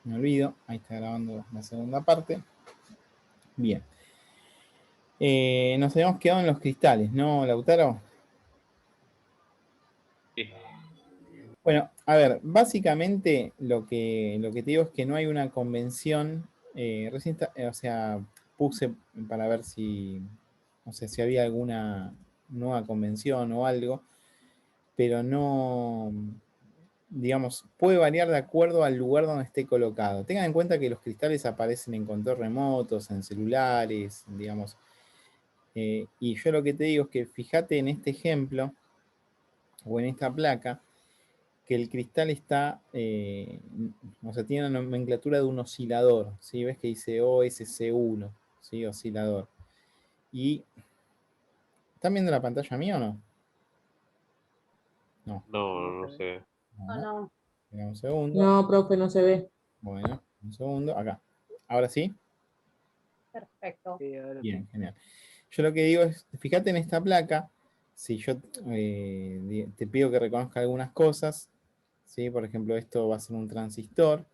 me olvido. Ahí está grabando la segunda parte. Bien. Nos habíamos quedado en los cristales, ¿no, Lautaro? Sí. Bueno, a ver, básicamente lo que te digo es que no hay una convención. O sea, puse para ver si, no sé, si había alguna nueva convención o algo, pero no, digamos, puede variar de acuerdo al lugar donde esté colocado. Tengan en cuenta que los cristales aparecen en control remotos, en celulares, digamos. Y yo lo que te digo es que fíjate en este ejemplo o en esta placa que el cristal está, o sea, tiene una nomenclatura de un oscilador, ¿sí? Ves que dice OSC1, ¿sí? Oscilador. Y, ¿están viendo la pantalla mía o no? No. No sé. No. Espera un segundo. No, profe, no se ve. Bueno, un segundo. Acá. ¿Ahora sí? Perfecto. Sí, ahora Bien, sí. genial. Yo lo que digo es, fíjate en esta placa, si yo te pido que reconozca algunas cosas, ¿sí? Por ejemplo, esto va a ser un transistor,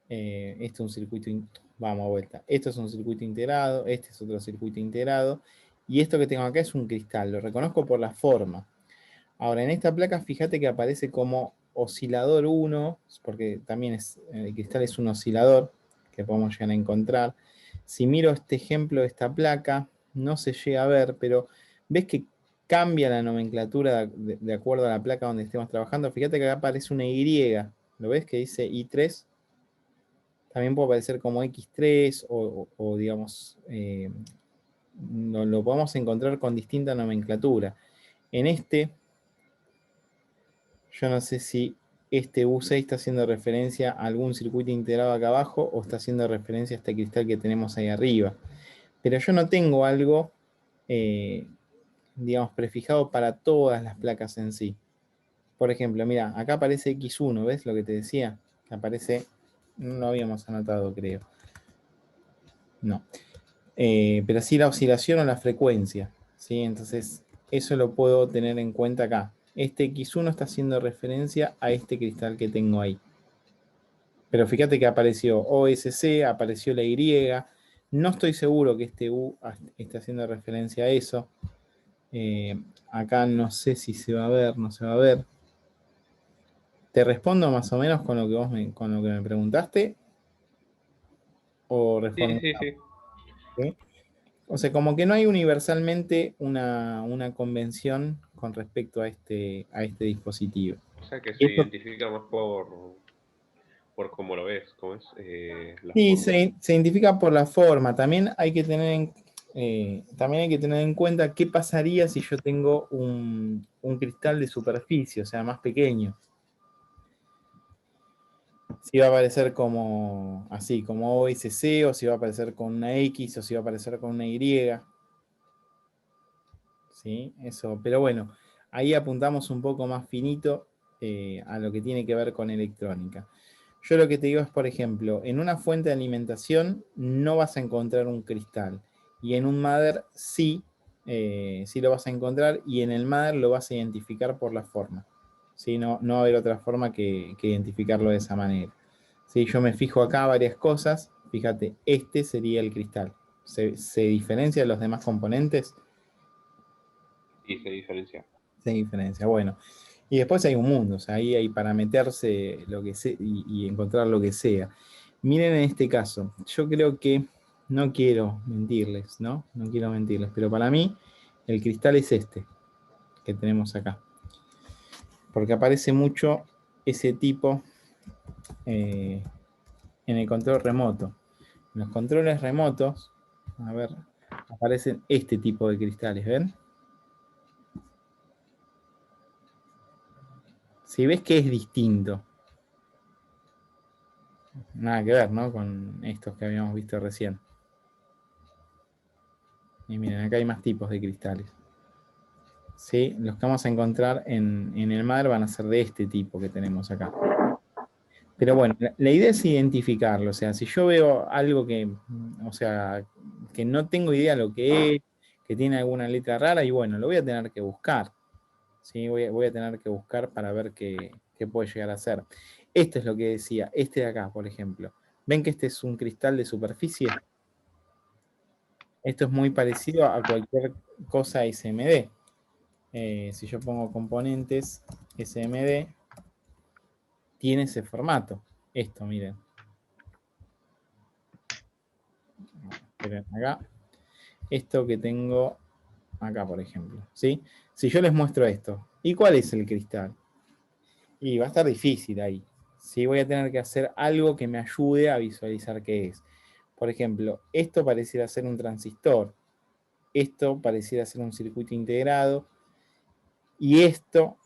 esto es un circuito, vamos a vuelta, esto es un circuito integrado, este es otro circuito integrado, y esto que tengo acá es un cristal, lo reconozco por la forma. Ahora, en esta placa, fíjate que aparece como oscilador 1, porque también el cristal es un oscilador que podemos llegar a encontrar. Si miro este ejemplo de esta placa, no se llega a ver, pero ves que cambia la nomenclatura de acuerdo a la placa donde estemos trabajando. Fíjate que acá aparece una Y, ¿lo ves? Que dice I3. También puede aparecer como X3 o digamos, lo podemos encontrar con distinta nomenclatura. En este, yo no sé si este U6 está haciendo referencia a algún circuito integrado acá abajo o está haciendo referencia a este cristal que tenemos ahí arriba. Pero yo no tengo algo, digamos, prefijado para todas las placas en sí. Por ejemplo, mira, acá aparece X1, ¿ves lo que te decía? Aparece, no lo habíamos anotado, creo. No. Pero sí la oscilación o la frecuencia, ¿sí? Entonces, eso lo puedo tener en cuenta acá. Este X1 está haciendo referencia a este cristal que tengo ahí. Pero fíjate que apareció OSC, apareció la Y. No estoy seguro que este U esté haciendo referencia a eso. Acá no sé si se va a ver, no se va a ver. ¿Te respondo más o menos con lo que con lo que me preguntaste? ¿O Sí, respondo? sí, sí. ¿Sí? O sea, como que no hay universalmente una convención con respecto a este dispositivo. O sea que se Esto identifica más por cómo lo ves, cómo es la sí, forma. se identifica por la forma. También hay que también hay que tener en cuenta qué pasaría si yo tengo un cristal de superficie, o sea, más pequeño. Si va a aparecer como así, como OSC, o si va a aparecer con una X, o si va a aparecer con una Y. ¿Sí? Eso, pero bueno, ahí apuntamos un poco más finito a lo que tiene que ver con electrónica. Yo lo que te digo es, por ejemplo, en una fuente de alimentación no vas a encontrar un cristal. Y en un mother sí, sí lo vas a encontrar. Y en el mother lo vas a identificar por la forma. ¿Sí? No, no va a haber otra forma que identificarlo de esa manera. ¿Sí? Yo me fijo acá varias cosas. Fíjate, este sería el cristal. ¿Se diferencia de los demás componentes? Y se diferencia. Se diferencia. Bueno. Y después hay un mundo, o sea, ahí hay para meterse lo que sea y encontrar lo que sea. Miren en este caso, yo creo que no quiero mentirles, ¿no? No quiero mentirles, pero para mí el cristal es este que tenemos acá. Porque aparece mucho ese tipo en el control remoto. En los controles remotos, a ver, aparecen este tipo de cristales, ¿ven? Si ves que es distinto. Nada que ver, ¿no? Con estos que habíamos visto recién. Y miren, acá hay más tipos de cristales. ¿Sí? Los que vamos a encontrar en el mar van a ser de este tipo que tenemos acá. Pero bueno, la idea es identificarlo. O sea, si yo veo algo que, o sea, que no tengo idea lo que es, que tiene alguna letra rara, y bueno, lo voy a tener que buscar. ¿Sí? Voy a tener que buscar para ver qué puede llegar a ser. Esto es lo que decía, este de acá, por ejemplo. ¿Ven que este es un cristal de superficie? Esto es muy parecido a cualquier cosa SMD. Si yo pongo componentes SMD, tiene ese formato. Esto, miren. Esperen acá. Esto que tengo acá, por ejemplo. ¿Sí? Si yo les muestro esto, ¿y cuál es el cristal? Y va a estar difícil ahí. ¿Sí? Voy a tener que hacer algo que me ayude a visualizar qué es. Por ejemplo, esto pareciera ser un transistor. Esto pareciera ser un circuito integrado. Y esto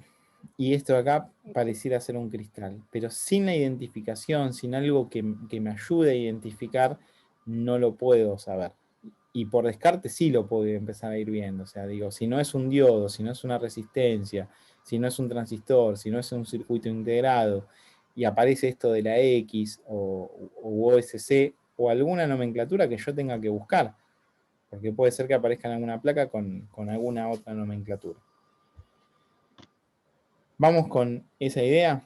de acá pareciera ser un cristal. Pero sin la identificación, sin algo que me ayude a identificar, no lo puedo saber. Y por descarte sí lo puedo empezar a ir viendo. O sea, digo, si no es un diodo, si no es una resistencia, si no es un transistor, si no es un circuito integrado, y aparece esto de la X o OSC o alguna nomenclatura que yo tenga que buscar. Porque puede ser que aparezca en alguna placa con alguna otra nomenclatura. ¿Vamos con esa idea?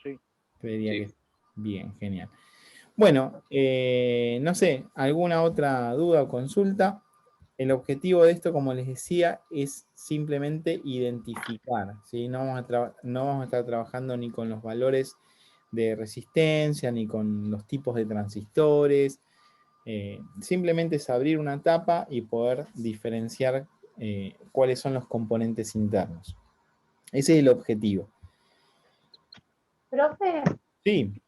Sí. Creería Sí. que bien, genial. Bueno, no sé, ¿alguna otra duda o consulta? El objetivo de esto, como les decía, es simplemente identificar, ¿sí? No vamos a estar trabajando ni con los valores de resistencia, ni con los tipos de transistores. Simplemente es abrir una tapa y poder diferenciar cuáles son los componentes internos. Ese es el objetivo. Profe, Sí,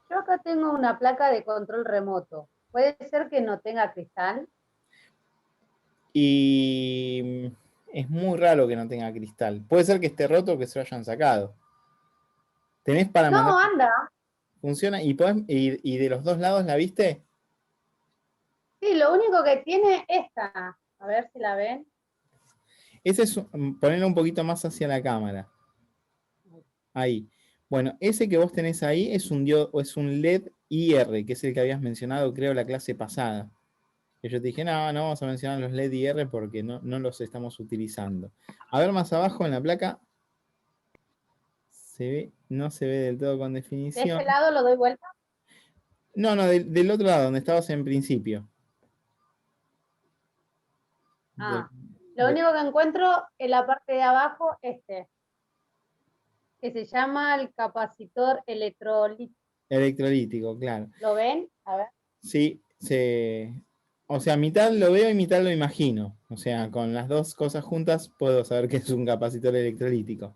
yo acá tengo una placa de control remoto. ¿Puede ser que no tenga cristal? y es muy raro que no tenga cristal. Puede ser que esté roto o que se lo hayan sacado. ¿Tenés para mandar? No, anda. Funciona y de los dos lados la viste. Sí, lo único que tiene esta. A ver si la ven. Ese es ponerlo un poquito más hacia la cámara. Ahí. Bueno, ese que vos tenés ahí es un diodo, es un LED IR, que es el que habías mencionado, creo, la clase pasada. Que yo te dije, no, no vamos a mencionar los LED IR porque no los estamos utilizando. A ver más abajo en la placa. No se ve del todo con De definición. este lado lo doy vuelta. No, del otro lado, donde estabas en principio. Ah, lo único que encuentro en la parte de abajo, que se llama el capacitor electrolítico. Electrolítico, claro. ¿Lo ven? A ver. Sí, o sea, mitad lo veo y mitad lo imagino. O sea, con las dos cosas juntas puedo saber que es un capacitor electrolítico.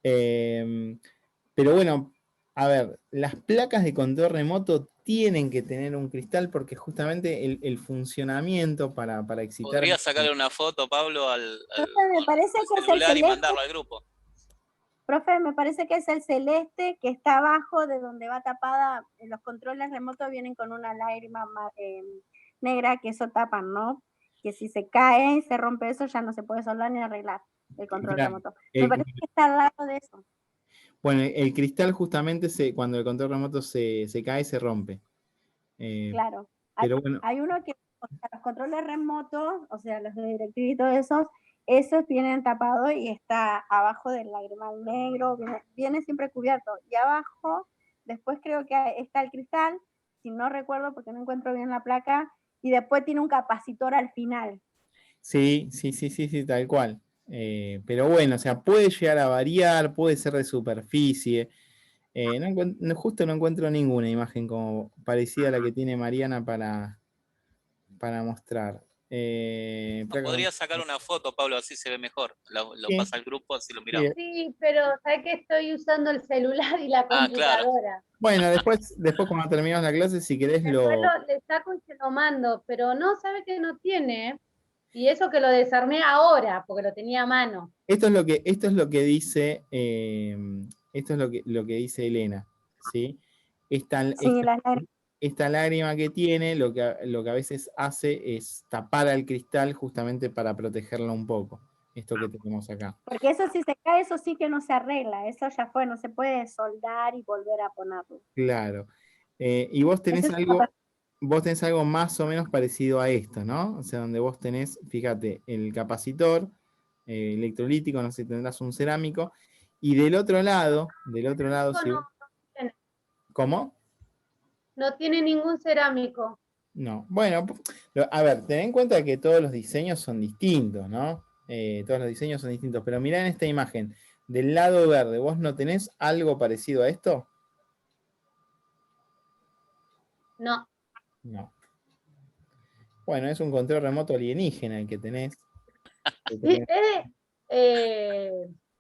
Pero bueno, a ver, las placas de control remoto tienen que tener un cristal porque justamente el funcionamiento para excitar... ¿Podría sacarle una foto, Pablo, Profe, me parece que es el celular y celeste. mandarlo al grupo? Profe, me parece que es el celeste que está abajo de donde va tapada. Los controles remotos vienen con una lágrima negra que eso tapan, ¿no? Que si se cae y se rompe eso ya no se puede soldar ni arreglar el control Claro, remoto. Me parece que está al lado de eso. Bueno, el cristal justamente cuando el control remoto se cae, se rompe. Claro. Pero bueno, Hay uno que, o sea, los controles remotos, o sea, los de DirecTV y todo esos vienen tapados y está abajo del lagrimal negro, viene siempre cubierto. Y abajo, después creo que está el cristal, si no recuerdo porque no encuentro bien la placa, y después tiene un capacitor al final. sí, tal cual. Pero bueno, o sea, puede llegar a variar, puede ser de superficie. Justo no encuentro ninguna imagen como parecida a la que tiene Mariana para mostrar. ¿Podría sacar una foto, Pablo, así se ve mejor? Lo Sí, pasa al grupo, así lo sí. miramos. Sí, pero ¿sabes que estoy usando el celular y la Ah, claro. computadora? Bueno, después cuando terminemos la clase, si querés Después le saco y se lo mando, pero no, sabe que no tiene. Y eso que lo desarmé ahora, porque lo tenía a mano. Esto es lo que dice, esto es lo que dice Elena, ¿sí? Esta lágrima que tiene, lo que a veces hace es tapar al cristal justamente para protegerlo un poco. Esto que tenemos acá. Porque eso si se cae, eso sí que no se arregla, eso ya fue, no se puede soldar y volver a ponerlo. Claro. ¿Y vos tenés Ese es algo? vos tenés algo más o menos parecido a esto, ¿no? O sea, donde vos tenés, fíjate, el capacitor electrolítico, no sé si tendrás un cerámico, y del otro lado, si No, ¿cómo? no tiene ningún cerámico. No. Bueno, a ver, ten en cuenta que todos los diseños son distintos, ¿no? Todos los diseños son distintos, pero mirá en esta imagen, del lado verde, ¿vos no tenés algo parecido a esto? No. No. Bueno, es un control remoto alienígena el que tenés. Sí,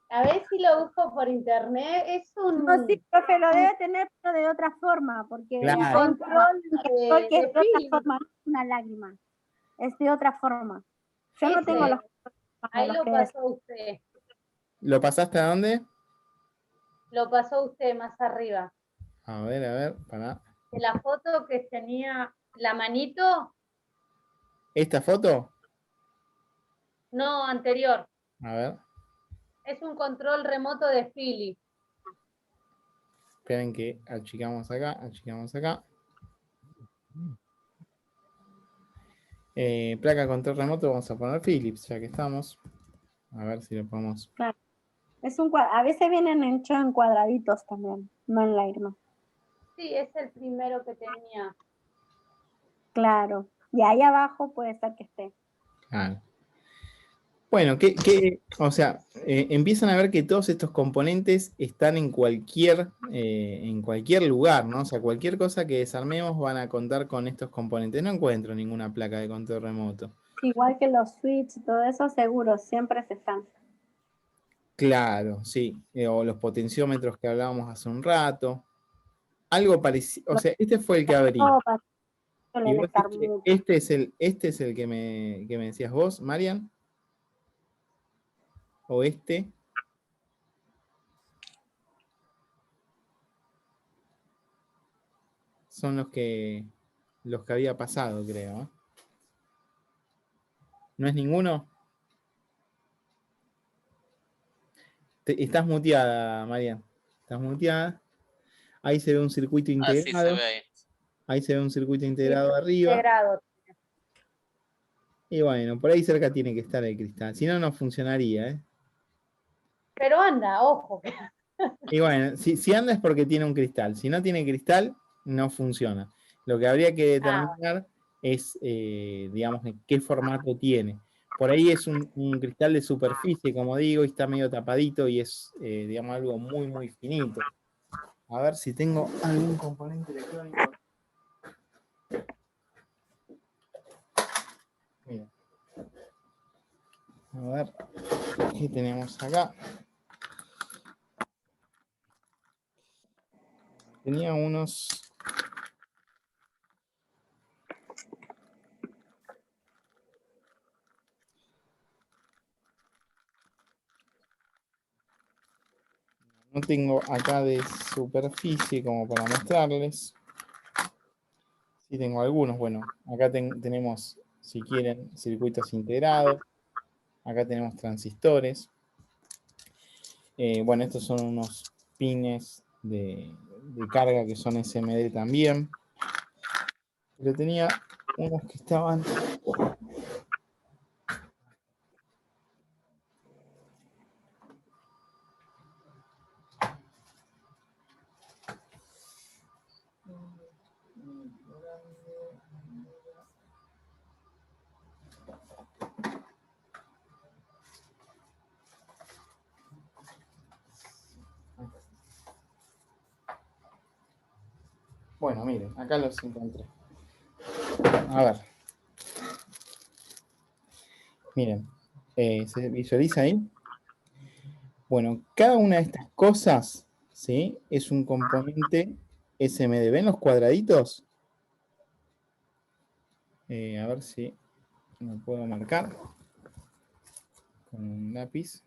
a ver si lo busco por internet. Es un No, sí, profe, lo debe tener, pero de otra forma, porque Claro. el control control que es de de otra Philips. forma, no es una lágrima, es de otra forma. Yo no Ese, tengo los ahí los lo que pasó usted. ¿Lo pasaste a dónde? Lo pasó usted más arriba. A ver, pará. De la foto que tenía la manito, ¿Esta foto? no, anterior. A ver, Es un control remoto de Philips. esperen que achicamos acá. Placa control remoto, vamos a poner Philips, ya que estamos. A ver si lo podemos. Claro. Es a veces vienen hechos en cuadraditos también, no en lágrima. Sí, es el primero que tenía. Claro. Y ahí abajo puede ser que esté. Claro. Bueno, o sea, empiezan a ver que todos estos componentes están en cualquier lugar, ¿no? O sea, cualquier cosa que desarmemos van a contar con estos componentes. No encuentro ninguna placa de control remoto. Igual que los switches y todo eso, seguro, siempre se están. Claro, sí. O los potenciómetros que hablábamos hace un rato. Algo parecido. O sea, este fue el que abrí. Y vos dijiste, este es el que me decías vos, Marian. O este. Son los que había pasado, creo. ¿Eh? ¿No es ninguno? Estás muteada, Marian. Estás muteada. Ahí se ve un circuito integrado. Sí, se ve ahí. Ahí se ve un circuito integrado arriba. Integrado. Y bueno, por ahí cerca tiene que estar el cristal. Si no, no funcionaría, ¿eh? Pero anda, ojo. Y bueno, si anda es porque tiene un cristal. Si no tiene cristal, no funciona. Lo que habría que determinar es, digamos, qué formato tiene. Por ahí es un cristal de superficie, como digo, y está medio tapadito y es, digamos, algo muy, muy finito. A ver si tengo algún componente electrónico. Mira. A ver, ¿qué tenemos acá? Tenía unos... No tengo acá de superficie como para mostrarles. Sí tengo algunos. Bueno, acá tenemos, si quieren, circuitos integrados. Acá tenemos transistores. Bueno, estos son unos pines de carga que son SMD también. Pero tenía unos que estaban... Bueno, miren, acá los encontré. A ver. Miren, ¿se visualiza ahí? Bueno, cada una de estas cosas, ¿sí? Es un componente SMD. ¿Ven los cuadraditos? A ver si lo puedo marcar con un lápiz.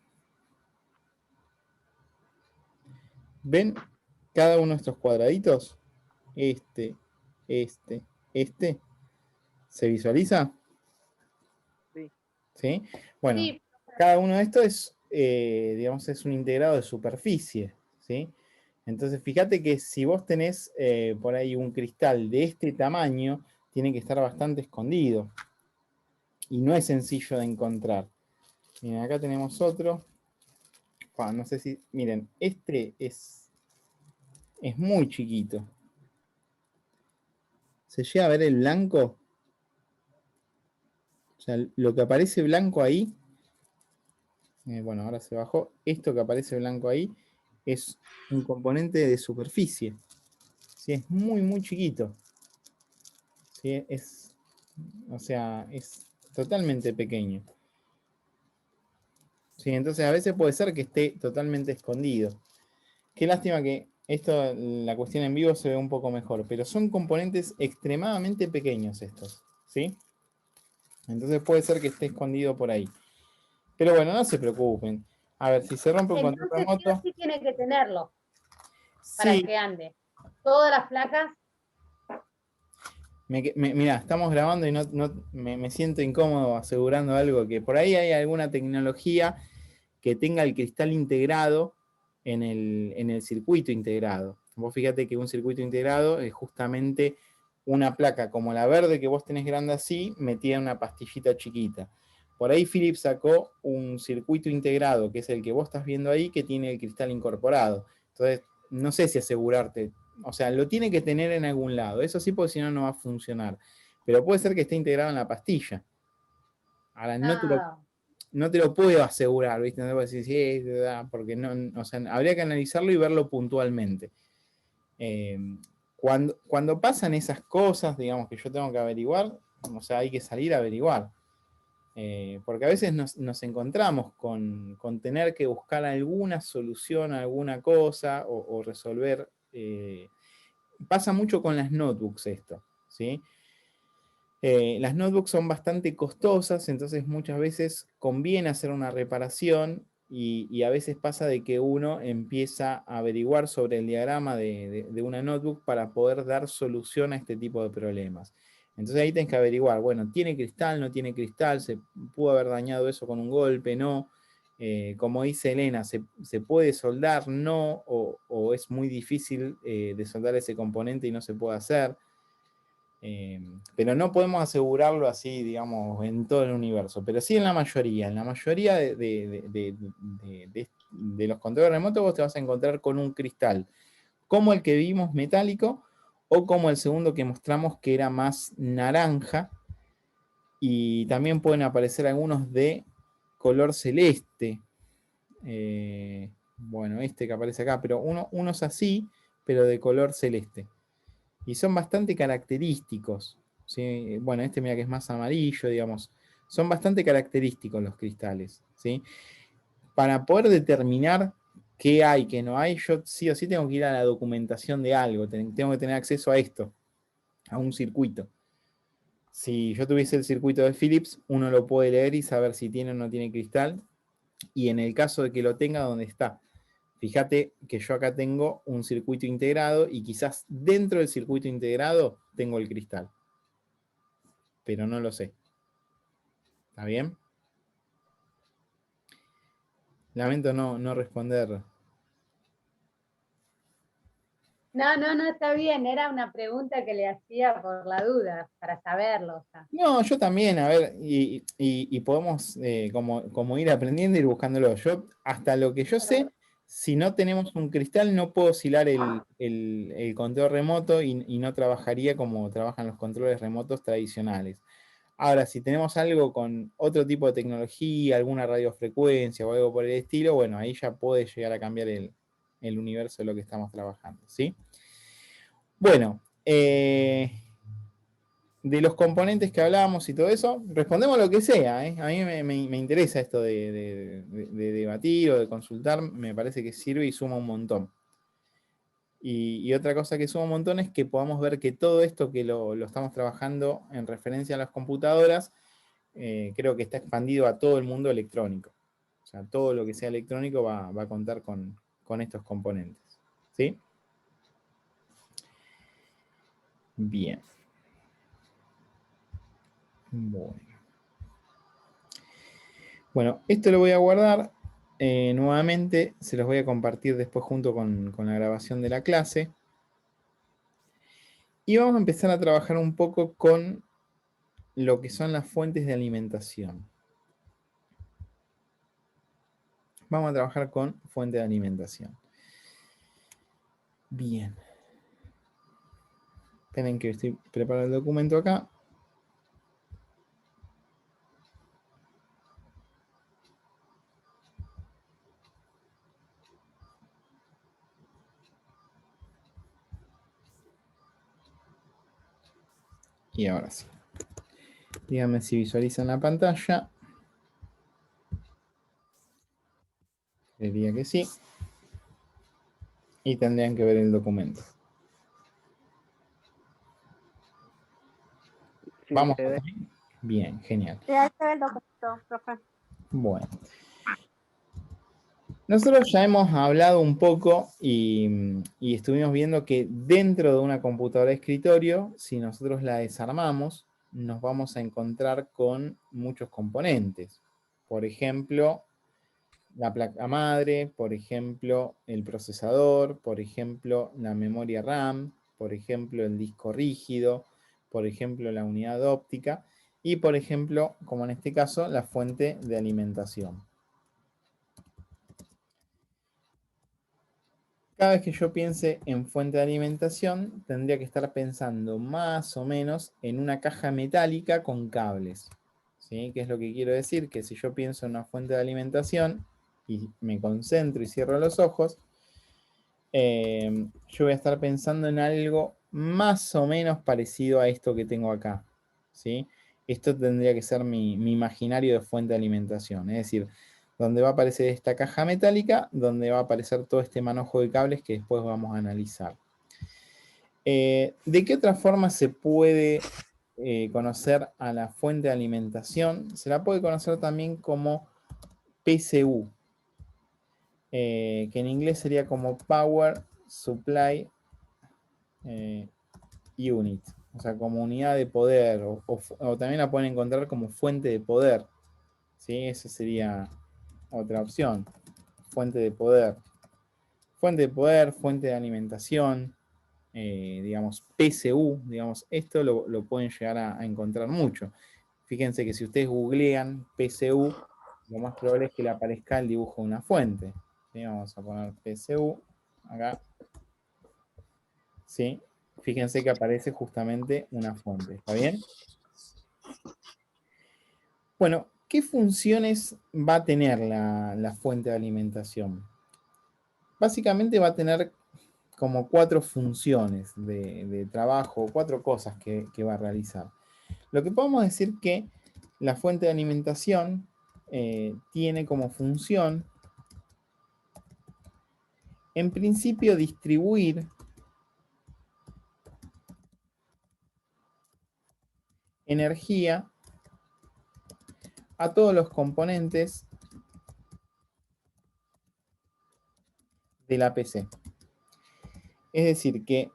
¿Ven cada uno de estos cuadraditos? Este. ¿Se visualiza? Sí. ¿Sí? Bueno, Sí. cada uno de estos es, digamos, es un integrado de superficie, ¿sí? Entonces, fíjate que si vos tenés por ahí un cristal de este tamaño, tiene que estar bastante escondido. Y no es sencillo de encontrar. Miren, acá tenemos otro. No sé si... Miren, este es muy chiquito. ¿Se llega a ver el blanco? O sea, lo que aparece blanco ahí... bueno, ahora se bajó. Esto que aparece blanco ahí es un componente de superficie. ¿Sí? Es muy, muy chiquito. ¿Sí? O sea, es totalmente pequeño. Sí, entonces a veces puede ser que esté totalmente escondido. Qué lástima que esto, la cuestión en vivo se ve un poco mejor, pero son componentes extremadamente pequeños estos, ¿sí? Entonces puede ser que esté escondido por ahí. Pero bueno, no se preocupen. A ver, si se rompe un control Entonces sí o remoto... sí tiene que tenerlo para Sí, que ande. Todas las placas. Mirá, estamos grabando y me siento incómodo asegurando algo, que por ahí hay alguna tecnología que tenga el cristal integrado en el circuito integrado. Vos fíjate que un circuito integrado es justamente una placa como la verde que vos tenés grande así, metida en una pastillita chiquita. Por ahí Philips sacó un circuito integrado, que es el que vos estás viendo ahí, que tiene el cristal incorporado. Entonces, no sé si asegurarte, o sea, lo tiene que tener en algún lado. Eso sí, porque si no, no va a funcionar. Pero puede ser que esté integrado en la pastilla. Ahora, no te lo puedo asegurar, ¿viste? No te puedo decir, sí, porque no, o sea, habría que analizarlo y verlo puntualmente. Cuando pasan esas cosas, digamos, que yo tengo que averiguar, o sea, hay que salir a averiguar. Porque a veces nos encontramos con tener que buscar alguna solución a alguna cosa o resolver. Pasa mucho con las notebooks esto, ¿sí? Las notebooks son bastante costosas, entonces muchas veces conviene hacer una reparación y a veces pasa de que uno empieza a averiguar sobre el diagrama de una notebook para poder dar solución a este tipo de problemas. Entonces ahí tenés que averiguar, bueno, ¿tiene cristal, no tiene cristal? ¿Se pudo haber dañado eso con un golpe? ¿No? Como dice Elena, ¿se puede soldar? ¿No? ¿O es muy difícil de soldar ese componente y no se puede hacer? Pero no podemos asegurarlo así, digamos, en todo el universo, pero sí en la mayoría. En la mayoría de los controles remotos vos te vas a encontrar con un cristal, como el que vimos metálico, o como el segundo que mostramos que era más naranja, y también pueden aparecer algunos de color celeste. Bueno, este que aparece acá, pero unos así, pero de color celeste. Y son bastante característicos, ¿sí? Bueno, este mira que es más amarillo, digamos. Son bastante característicos los cristales, ¿sí? Para poder determinar qué hay, qué no hay, yo sí o sí tengo que ir a la documentación de algo, tengo que tener acceso a esto, a un circuito. Si yo tuviese el circuito de Philips, uno lo puede leer y saber si tiene o no tiene cristal, y en el caso de que lo tenga, ¿dónde está? Fíjate que yo acá tengo un circuito integrado y quizás dentro del circuito integrado tengo el cristal. Pero no lo sé. ¿Está bien? Lamento no responder. No, está bien. Era una pregunta que le hacía por la duda, para saberlo. O sea. No, yo también, a ver, y podemos como ir aprendiendo y ir buscándolo. Yo, hasta lo que yo sé, si no tenemos un cristal, no puedo oscilar el control remoto y no trabajaría como trabajan los controles remotos tradicionales. Ahora, si tenemos algo con otro tipo de tecnología, alguna radiofrecuencia o algo por el estilo, bueno, ahí ya puede llegar a cambiar el universo de lo que estamos trabajando, ¿sí? Bueno, de los componentes que hablábamos y todo eso, respondemos lo que sea, ¿eh? A mí me interesa esto de debatir o de consultar, me parece que sirve y suma un montón. Y otra cosa que suma un montón es que podamos ver que todo esto que lo estamos trabajando en referencia a las computadoras, creo que está expandido a todo el mundo electrónico. O sea, todo lo que sea electrónico va a contar con estos componentes. ¿Sí? Bien. Bueno, esto lo voy a guardar. Nuevamente se los voy a compartir después junto con la grabación de la clase. Y vamos a empezar a trabajar un poco con lo que son las fuentes de alimentación. Vamos a trabajar con fuente de alimentación. Bien. Esperen que estoy preparando el documento acá. Y ahora sí. Díganme si visualizan la pantalla. Diría que sí. Y tendrían que ver el documento. Sí, Vamos. se ve. Bien, genial. Sí, ahí se ve el documento, profe. Bueno. Nosotros ya hemos hablado un poco y estuvimos viendo que dentro de una computadora de escritorio, si nosotros la desarmamos, nos vamos a encontrar con muchos componentes. Por ejemplo, la placa madre, por ejemplo, el procesador, por ejemplo, la memoria RAM, por ejemplo, el disco rígido, por ejemplo, la unidad óptica y, por ejemplo, como en este caso, la fuente de alimentación. Cada vez que yo piense en fuente de alimentación, tendría que estar pensando más o menos en una caja metálica con cables. ¿Sí? ¿Qué es lo que quiero decir? Que si yo pienso en una fuente de alimentación y me concentro y cierro los ojos, yo voy a estar pensando en algo más o menos parecido a esto que tengo acá. ¿Sí? Esto tendría que ser mi imaginario de fuente de alimentación. Es decir, donde va a aparecer esta caja metálica, donde va a aparecer todo este manojo de cables que después vamos a analizar. ¿De qué otra forma se puede conocer a la fuente de alimentación? Se la puede conocer también como PSU, que en inglés sería como Power Supply Unit, o sea, como unidad de poder, o también la pueden encontrar como fuente de poder. ¿Sí? Esa sería otra opción. Fuente de poder. Fuente de poder, fuente de alimentación, digamos, PSU, digamos, esto lo pueden llegar a encontrar mucho. Fíjense que si ustedes googlean PSU, lo más probable es que le aparezca el dibujo de una fuente. ¿Sí? Vamos a poner PSU acá. ¿Sí? Fíjense que aparece justamente una fuente. ¿Está bien? Bueno, ¿qué funciones va a tener la fuente de alimentación? Básicamente va a tener como 4 funciones de trabajo, 4 cosas que va a realizar. Lo que podemos decir que la fuente de alimentación tiene como función, en principio, distribuir energía a todos los componentes de la PC. Es decir, que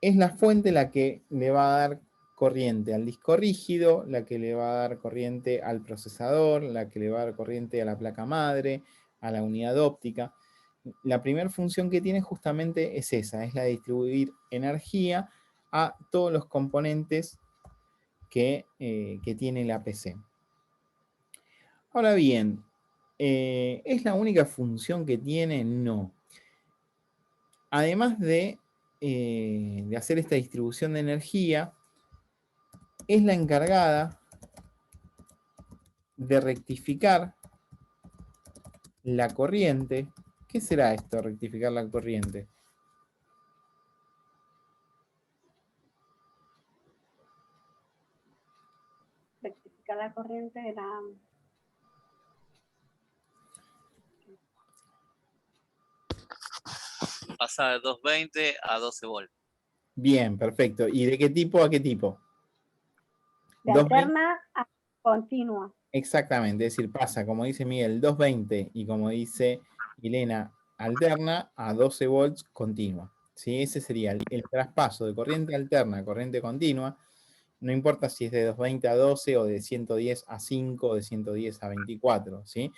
es la fuente la que le va a dar corriente al disco rígido, la que le va a dar corriente al procesador, la que le va a dar corriente a la placa madre, a la unidad óptica. La primera función que tiene justamente es esa, es la de distribuir energía a todos los componentes que tiene la PC. Ahora bien, ¿es la única función que tiene? No. Además de hacer esta distribución de energía, es la encargada de rectificar la corriente. ¿Qué será esto, rectificar la corriente? Rectificar la corriente de la... Pasa de 220 a 12 volts. Bien, perfecto. ¿Y de qué tipo a qué tipo? De 220. alterna a continua. Exactamente, es decir, pasa, como dice Miguel, 220 y como dice Elena, alterna a 12 volts continua. ¿Sí? Ese sería el traspaso de corriente alterna a corriente continua. No importa si es de 220 a 12 o de 110 a 5 o de 110 a 24, ¿sí?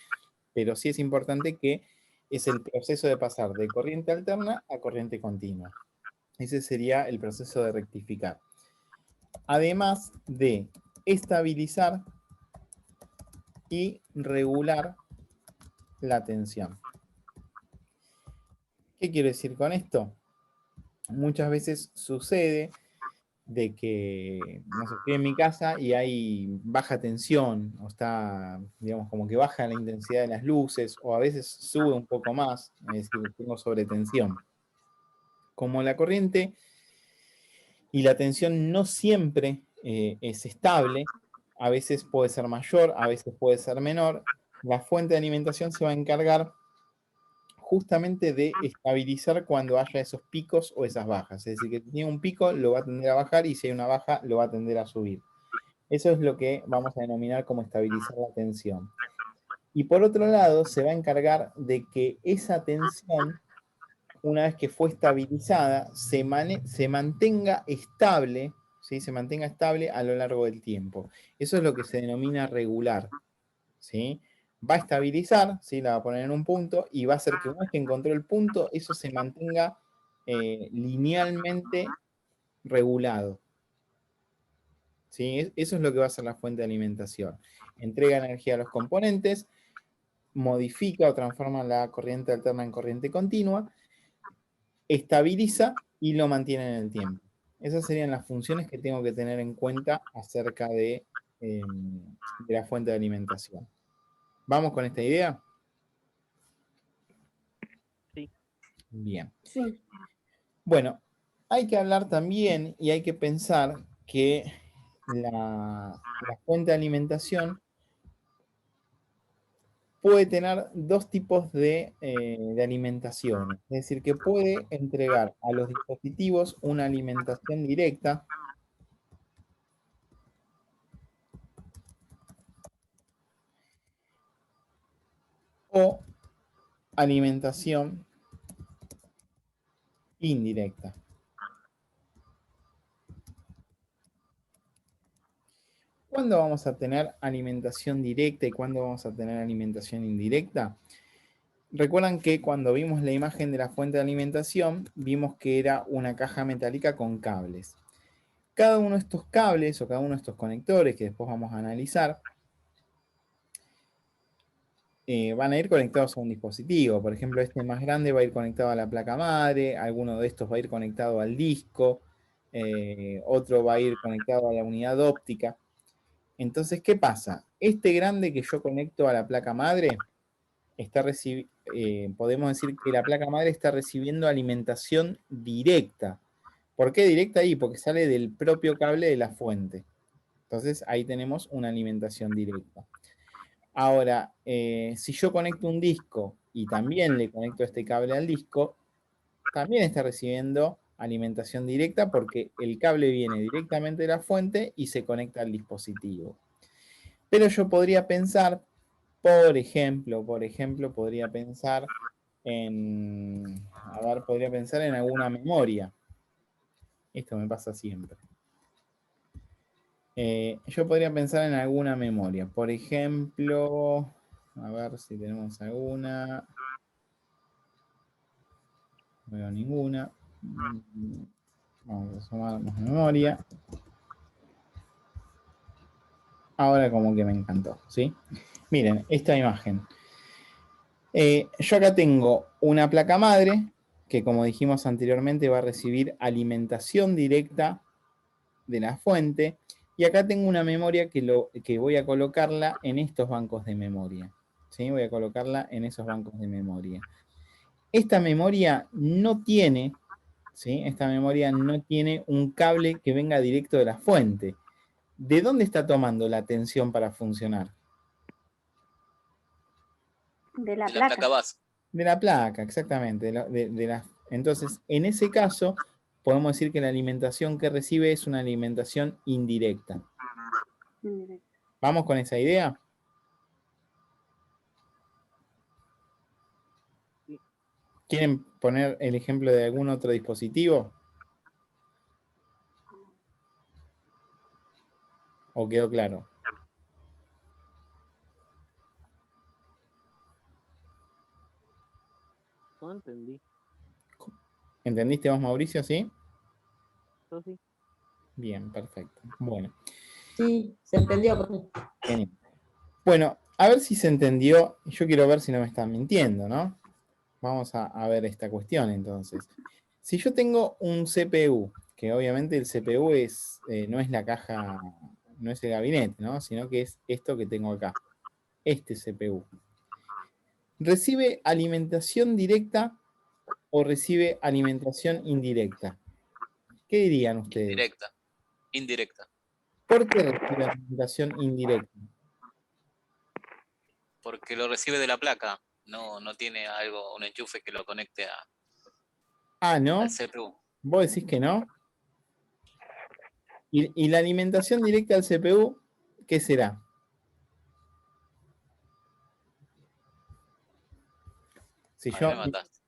Pero sí es importante que es el proceso de pasar de corriente alterna a corriente continua. Ese sería el proceso de rectificar. Además de estabilizar y regular la tensión. ¿Qué quiero decir con esto? Muchas veces sucede de que, no sé, estoy en mi casa y hay baja tensión, o está, digamos, como que baja la intensidad de las luces, o a veces sube un poco más, es decir, tengo sobretensión. Como la corriente y la tensión no siempre es estable, a veces puede ser mayor, a veces puede ser menor, la fuente de alimentación se va a encargar justamente de estabilizar cuando haya esos picos o esas bajas. Es decir, que si tiene un pico lo va a tender a bajar y si hay una baja lo va a tender a subir. Eso es lo que vamos a denominar como estabilizar la tensión. Y por otro lado, se va a encargar de que esa tensión, una vez que fue estabilizada, se mantenga estable, ¿sí? Se mantenga estable a lo largo del tiempo. Eso es lo que se denomina regular, ¿sí? Va a estabilizar, ¿sí? La va a poner en un punto y va a hacer que una vez que encontró el punto, eso se mantenga linealmente regulado. ¿Sí? Eso es lo que va a hacer la fuente de alimentación. Entrega energía a los componentes, modifica o transforma la corriente alterna en corriente continua, estabiliza y lo mantiene en el tiempo. Esas serían las funciones que tengo que tener en cuenta acerca de la fuente de alimentación. ¿Vamos con esta idea? Sí. Bien. Sí. Bueno, hay que hablar también y hay que pensar que la fuente de alimentación puede tener dos tipos de alimentación. Es decir, que puede entregar a los dispositivos una alimentación directa o alimentación indirecta. ¿Cuándo vamos a tener alimentación directa y cuándo vamos a tener alimentación indirecta? Recuerdan que cuando vimos la imagen de la fuente de alimentación, vimos que era una caja metálica con cables. Cada uno de estos cables o cada uno de estos conectores que después vamos a analizar van a ir conectados a un dispositivo. Por ejemplo, este más grande va a ir conectado a la placa madre, alguno de estos va a ir conectado al disco, otro va a ir conectado a la unidad óptica. Entonces, ¿qué pasa? Este grande que yo conecto a la placa madre, podemos decir que la placa madre está recibiendo alimentación directa. ¿Por qué directa ahí? Porque sale del propio cable de la fuente. Entonces, ahí tenemos una alimentación directa. Ahora, si yo conecto un disco y también le conecto este cable al disco, también está recibiendo alimentación directa porque el cable viene directamente de la fuente y se conecta al dispositivo. Pero yo podría pensar, por ejemplo, podría pensar podría pensar en alguna memoria. Esto me pasa siempre. Yo podría pensar en alguna memoria. Por ejemplo, a ver si tenemos alguna. No veo ninguna. Vamos a sumarnos memoria. Ahora como que me encantó, ¿sí? Miren, esta imagen. Yo acá tengo una placa madre que, como dijimos anteriormente, va a recibir alimentación directa de la fuente. Y acá tengo una memoria que voy a colocarla en estos bancos de memoria. ¿Sí? Voy a colocarla en esos bancos de memoria. Esta memoria no tiene, ¿sí? Esta memoria no tiene un cable que venga directo de la fuente. ¿De dónde está tomando la tensión para funcionar? De la De la placa placa. base. De la placa, exactamente. Entonces, en ese caso, podemos decir que la alimentación que recibe es una alimentación indirecta. ¿Vamos con esa idea? Sí. ¿Quieren poner el ejemplo de algún otro dispositivo? ¿O quedó claro? No entendí. ¿Entendiste vos, Mauricio? ¿Sí? Eso sí. Bien, perfecto. Bueno, Sí, se entendió por mí. genial. Bueno, a ver si se entendió. Yo quiero ver si no me están mintiendo, ¿no? Vamos a ver esta cuestión entonces. Si yo tengo un CPU, que obviamente el CPU no es la caja, no es el gabinete, ¿no? Sino que es esto que tengo acá, este CPU. ¿Recibe alimentación directa o recibe alimentación indirecta? ¿Qué dirían ustedes? Indirecta. Indirecta. ¿Por qué recibe alimentación indirecta? Porque lo recibe de la placa. No tiene un enchufe que lo conecte ¿No? al CPU. ¿Vos decís que no? ¿Y la alimentación directa al CPU, qué será? Si Ahí yo... me mataste.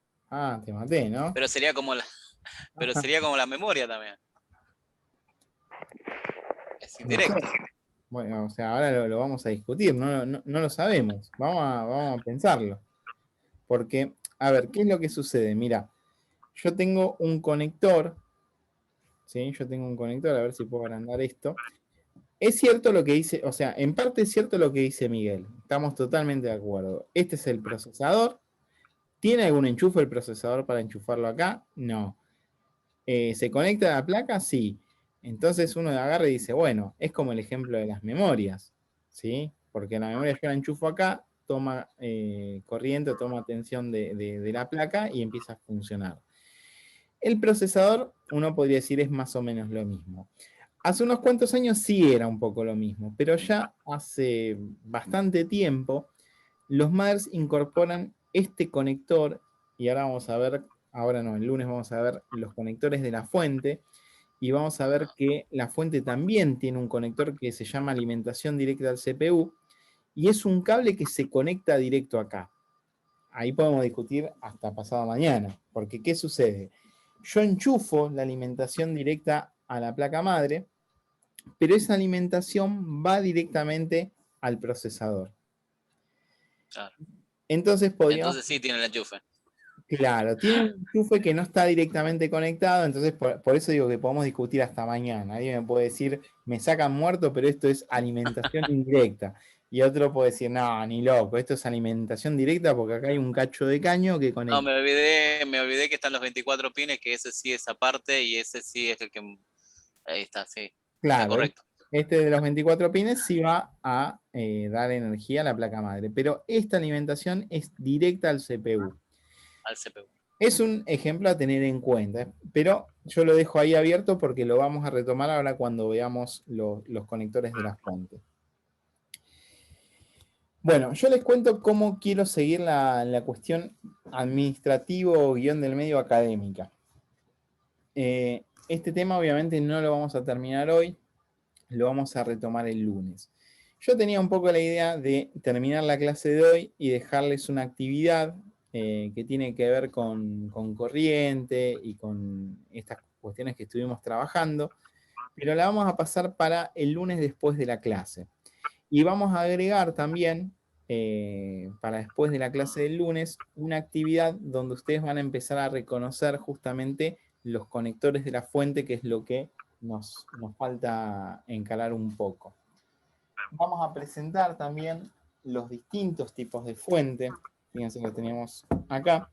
te maté, ¿no? Pero sería como la memoria también. Es indirecta. Bueno, o sea, ahora lo vamos a discutir, no lo sabemos. Vamos a pensarlo. Porque, a ver, ¿qué es lo que sucede? Mira, yo tengo un conector, ¿sí? Yo tengo un conector, a ver si puedo agrandar esto. Es cierto lo que dice, o sea, en parte es cierto lo que dice Miguel. Estamos totalmente de acuerdo. Este es el procesador. ¿Tiene algún enchufe el procesador para enchufarlo acá? No. ¿Se conecta a la placa? Sí. Entonces uno agarra y dice, bueno, es como el ejemplo de las memorias, ¿sí? Porque la memoria yo la enchufo acá, toma corriente, toma tensión de la placa y empieza a funcionar. El procesador, uno podría decir, es más o menos lo mismo. Hace unos cuantos años sí era un poco lo mismo, pero ya hace bastante tiempo los mothers incorporan este conector, y ahora vamos a ver, ahora no, el lunes vamos a ver los conectores de la fuente, y vamos a ver que la fuente también tiene un conector que se llama alimentación directa al CPU, y es un cable que se conecta directo acá. Ahí podemos discutir hasta pasado mañana, porque ¿qué sucede? Yo enchufo la alimentación directa a la placa madre, pero esa alimentación va directamente al procesador. Claro. Entonces sí tiene el enchufe. Claro, tiene un enchufe que no está directamente conectado, entonces por eso digo que podemos discutir hasta mañana. Nadie me puede decir, me sacan muerto, pero esto es alimentación indirecta. Y otro puede decir, no, ni loco, esto es alimentación directa porque acá hay un cacho de caño que conecta. No, me olvidé que están los 24 pines, que ese sí es aparte y ese sí es el que... Ahí está, sí. Claro, está correcto. Este de los 24 pines sí va a dar energía a la placa madre, pero esta alimentación es directa al CPU. Al CPU. Es un ejemplo a tener en cuenta, pero yo lo dejo ahí abierto porque lo vamos a retomar ahora cuando veamos los conectores de la fuente. Bueno, yo les cuento cómo quiero seguir la cuestión administrativo guión del medio académica. Este tema obviamente no lo vamos a terminar hoy, lo vamos a retomar el lunes. Yo tenía un poco la idea de terminar la clase de hoy y dejarles una actividad que tiene que ver con corriente y con estas cuestiones que estuvimos trabajando, pero la vamos a pasar para el lunes después de la clase. Y vamos a agregar también, para después de la clase del lunes, una actividad donde ustedes van a empezar a reconocer justamente los conectores de la fuente, que es lo que nos falta encarar un poco. Vamos a presentar también los distintos tipos de fuente. Fíjense que tenemos acá.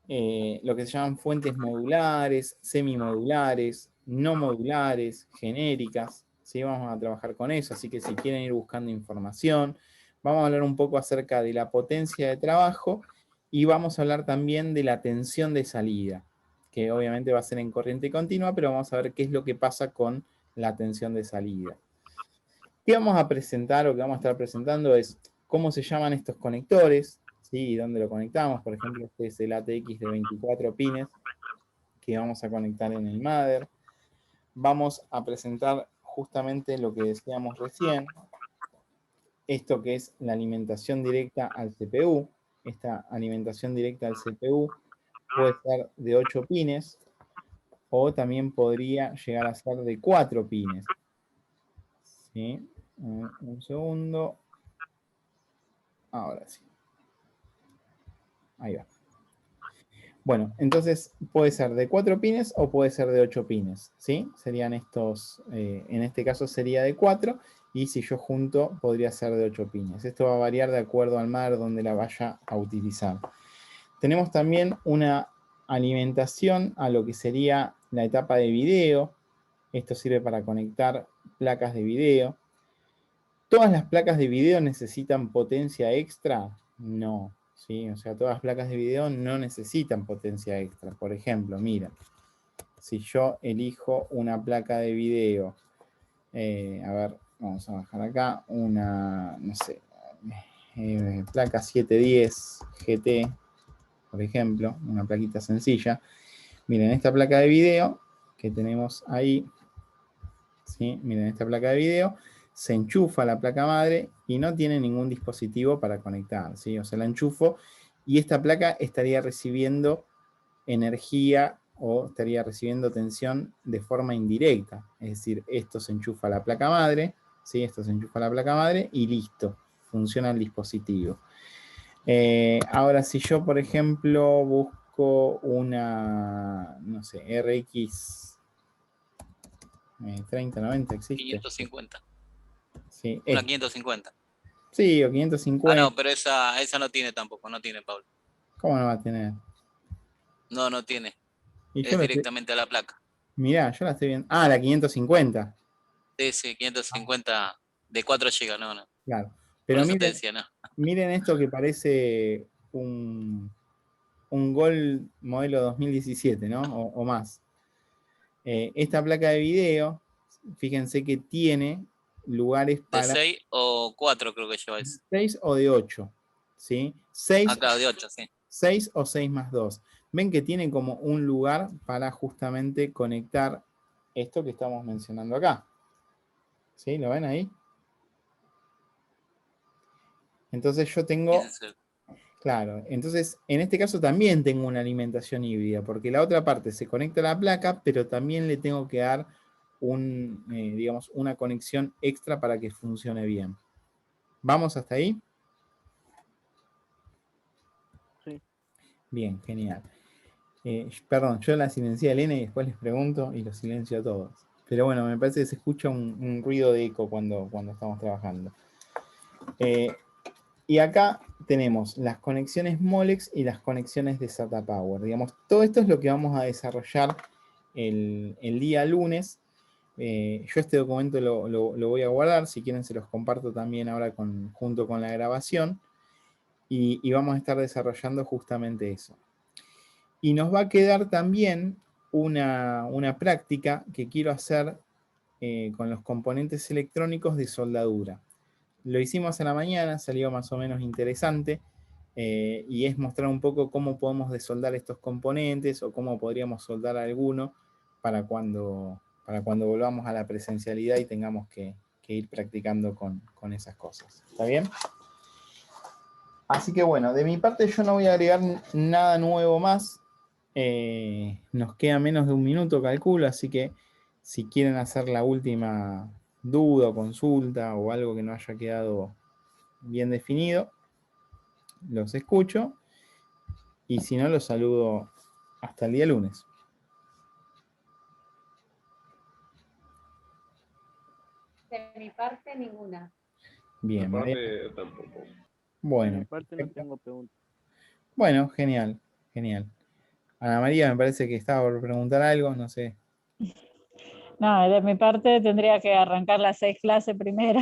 Lo que se llaman fuentes modulares, semimodulares, no modulares, genéricas. ¿Sí? Vamos a trabajar con eso, así que si quieren ir buscando información, vamos a hablar un poco acerca de la potencia de trabajo y vamos a hablar también de la tensión de salida, que obviamente va a ser en corriente continua, pero vamos a ver qué es lo que pasa con la tensión de salida. ¿Qué vamos a presentar o que vamos a estar presentando es cómo se llaman estos conectores? ¿Sí? ¿Dónde lo conectamos? Por ejemplo, este es el ATX de 24 pines que vamos a conectar en el mother. Vamos a presentar justamente lo que decíamos recién, esto que es la alimentación directa al CPU. Esta alimentación directa al CPU puede ser de 8 pines o también podría llegar a ser de 4 pines. ¿Sí? Un segundo. Ahora sí. Ahí va. Bueno, entonces puede ser de 4 pines o puede ser de 8 pines, ¿sí? Serían estos, en este caso sería de 4, y si yo junto podría ser de 8 pines. Esto va a variar de acuerdo al mar donde la vaya a utilizar. Tenemos también una alimentación a lo que sería la etapa de video. Esto sirve para conectar placas de video. ¿Todas las placas de video necesitan potencia extra? No, ¿sí? O sea, todas las placas de video no necesitan potencia extra. Por ejemplo, mira, si yo elijo una placa de video, a ver, vamos a bajar acá, una, no sé, placa 710 GT, por ejemplo, una plaquita sencilla. Miren, esta placa de video que tenemos ahí, ¿sí? Miren, esta placa de video se enchufa a la placa madre y no tiene ningún dispositivo para conectar, ¿sí? O sea, la enchufo y esta placa estaría recibiendo energía o estaría recibiendo tensión de forma indirecta. Es decir, esto se enchufa a la placa madre, ¿sí? Esto se enchufa a la placa madre y listo, funciona el dispositivo. Ahora, si yo, por ejemplo, busco una, no sé, RX 3090, ¿existe? 550. Sí, Una 550. sí, o 550. Ah, no, pero esa no tiene tampoco, no tiene, Pablo. ¿Cómo no va a tener? No tiene. Y Es directamente a la placa. Mirá, yo la estoy viendo. Ah, la 550. Sí, 550 de 4 GB, no. Claro. Por Pero eso te miren, decía, no. miren esto que parece un Gol modelo 2017, ¿no? O más. Esta placa de video, fíjense que tiene lugares De para 6 o 4 creo que lleva eso. 6 o de 8, ¿sí? 6, Ah, claro, de 8, sí. 6 o 6 más 2. Ven que tiene como un lugar para justamente conectar esto que estamos mencionando acá. ¿Sí? ¿Lo ven ahí? Entonces yo tengo... Claro, entonces en este caso también tengo una alimentación híbrida, porque la otra parte se conecta a la placa, pero también le tengo que dar digamos, una conexión extra para que funcione bien. ¿Vamos hasta ahí? Sí. Bien, genial. Perdón, yo la silencié a Elena y después les pregunto y los silencio a todos. Pero bueno, me parece que se escucha un ruido de eco cuando estamos trabajando. Y acá tenemos las conexiones Molex y las conexiones de SATA Power. Digamos, todo esto es lo que vamos a desarrollar el día lunes. Yo este documento lo voy a guardar. Si quieren se los comparto también ahora junto con la grabación. Y vamos a estar desarrollando justamente eso. Y nos va a quedar también una práctica que quiero hacer con los componentes electrónicos de soldadura. Lo hicimos a la mañana, salió más o menos interesante, y es mostrar un poco cómo podemos desoldar estos componentes o cómo podríamos soldar alguno para cuando volvamos a la presencialidad y tengamos que ir practicando con esas cosas. ¿Está bien? Así que bueno, de mi parte yo no voy a agregar nada nuevo más. Nos queda menos de un minuto, calculo, así que si quieren hacer la última duda o consulta o algo que no haya quedado bien definido, los escucho, y si no, los saludo hasta el día lunes. De mi parte, ninguna. Bien, Mi María. parte tampoco. Por Bueno, mi parte no perfecto. tengo preguntas. Bueno, genial, genial. Ana María me parece que estaba por preguntar algo, no sé. No, de mi parte tendría que arrancar las 6 clases primero